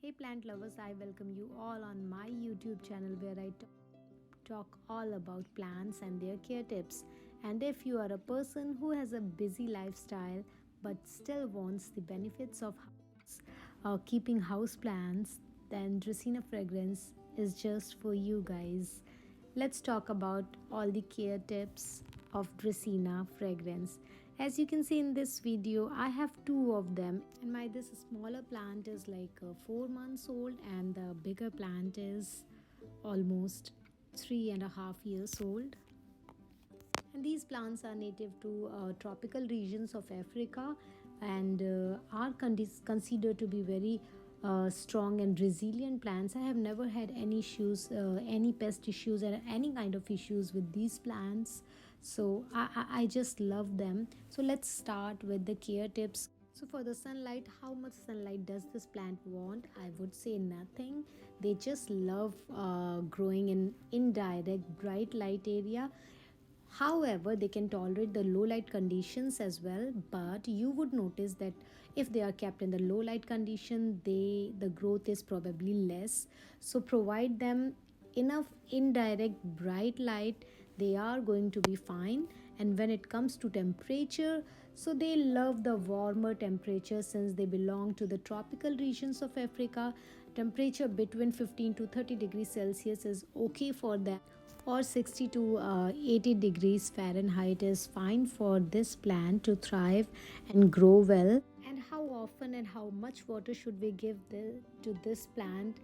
Hey plant lovers, I welcome you all on my YouTube channel where I talk all about plants and their care tips. And if you are a person who has a busy lifestyle but still wants the benefits of keeping house plants, then Dracaena Fragrance is just for you guys. Let's talk about all the care tips of Dracaena Fragrance. As you can see in this video, I have two of them, and my this smaller plant is like 4 months old and the bigger plant is almost 3.5 years old. And these plants are native to tropical regions of Africa and are considered to be very strong and resilient plants. I have never had any issues, any pest issues, or any kind of issues with these plants. So I just love them. So let's start with the care tips. So for the sunlight, how much sunlight does this plant want? I would say nothing. They just love growing in indirect bright light area. However, they can tolerate the low light conditions as well, but you would notice that if they are kept in the low light condition, the growth is probably less. So provide them enough indirect bright light, they are going to be fine. And when it comes to temperature, so they love the warmer temperature since they belong to the tropical regions of Africa. Temperature between 15 to 30 degrees Celsius is okay for them, or 60 to 80 degrees Fahrenheit is fine for this plant to thrive and grow well. And how often and how much water should we give to this plant?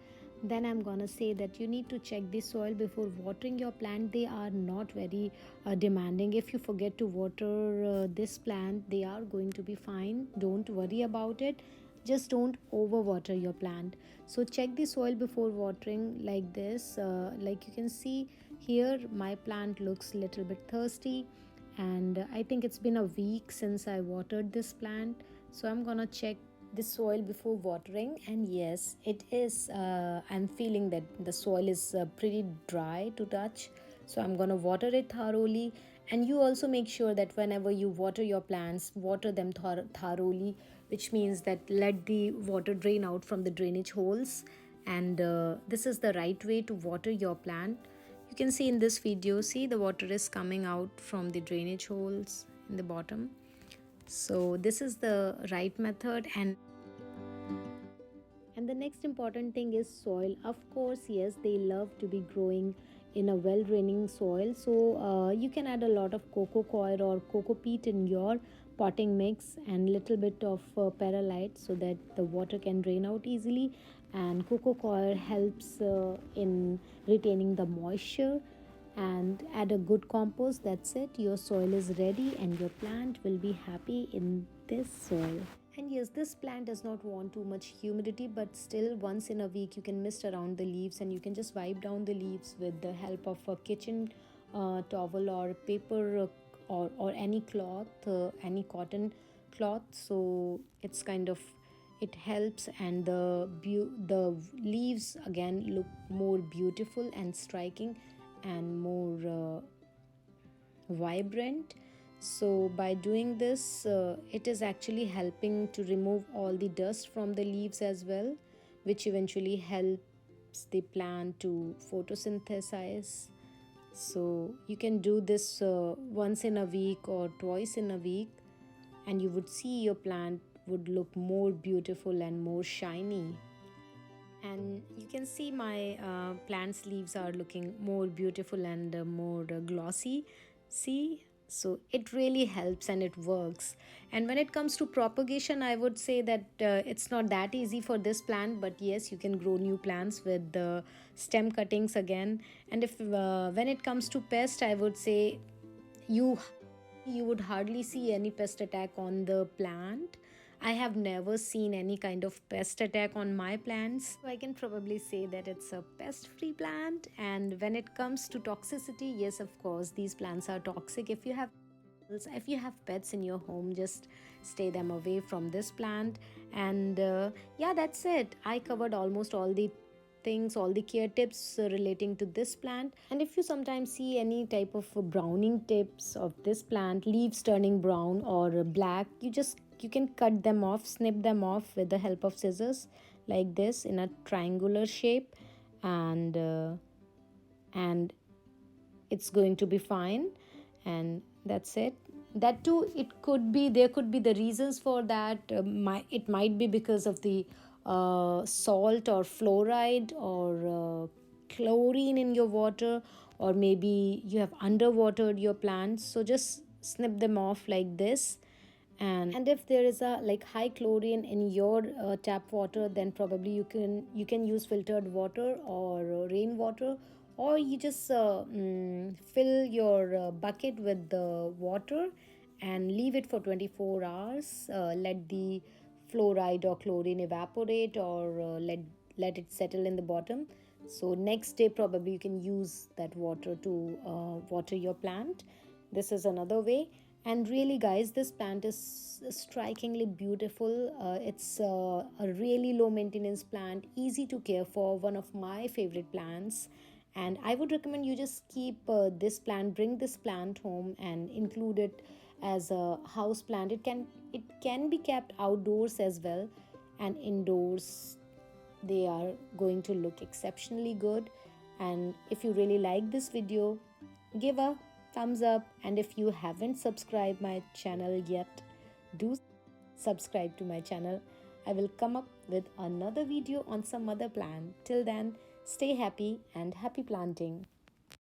Then I'm gonna say that you need to check the soil before watering your plant. They are not very demanding. If you forget to water this plant, they are going to be fine. Don't worry about it. Just don't overwater your plant. So check the soil before watering like this. Like you can see here, my plant looks a little bit thirsty, and I think it's been a week since I watered this plant. So I'm gonna check the soil before watering, and yes, it is I'm feeling that the soil is pretty dry to touch. So I'm gonna water it thoroughly. And you also make sure that whenever you water your plants, water them thoroughly, which means that let the water drain out from the drainage holes. And this is the right way to water your plant. You can see in this video, see the water is coming out from the drainage holes in the bottom. So this is the right method. And the next important thing is soil. Of course, yes, they love to be growing in a well draining soil. So you can add a lot of cocoa coir or cocoa peat in your potting mix and little bit of perlite so that the water can drain out easily. And cocoa coir helps in retaining the moisture. And add a good compost. That's it, your soil is ready and your plant will be happy in this soil. And yes, this plant does not want too much humidity, but still once in a week you can mist around the leaves and you can just wipe down the leaves with the help of a kitchen towel or paper or any cloth, any cotton cloth. So it's kind of, it helps, and the leaves again look more beautiful and striking and more vibrant. So by doing this, it is actually helping to remove all the dust from the leaves as well, which eventually helps the plant to photosynthesize. So you can do this once in a week or twice in a week, and you would see your plant would look more beautiful and more shiny. And you can see my plant's leaves are looking more beautiful and more glossy. See, so it really helps and it works. And when it comes to propagation, I would say that it's not that easy for this plant, but yes, you can grow new plants with the stem cuttings again. And if when it comes to pest, I would say you would hardly see any pest attack on the plant. I have never seen any kind of pest attack on my plants. So I can probably say that it's a pest-free plant. And when it comes to toxicity, yes, of course, these plants are toxic. If you have pets in your home, just stay them away from this plant. And yeah, that's it. I covered almost all the things, all the care tips relating to this plant. And if you sometimes see any type of browning tips of this plant, leaves turning brown or black, you can cut them off, snip them off with the help of scissors. like this in a triangular shape, and it's going to be fine. And that's it. That too, it could be, there could be the reasons for that. It might be because of the salt or fluoride or chlorine in your water, or maybe you have underwatered your plants. So just snip them off like this. And if there is a like high chlorine in your tap water, then probably you can use filtered water or rainwater, or you just fill your bucket with the water and leave it for 24 hours. Let the fluoride or chlorine evaporate, or let it settle in the bottom. So next day probably you can use that water to water your plant. This is another way. And really guys, this plant is strikingly beautiful. It's a really low maintenance plant, easy to care for, one of my favorite plants. And I would recommend you just keep this plant, bring this plant home and include it as a house plant. It can be kept outdoors as well, and indoors they are going to look exceptionally good. And if you really like this video, give a thumbs up, and if you haven't subscribed my channel yet, do subscribe to my channel. I will come up with another video on some other plant. Till then, stay happy and happy planting.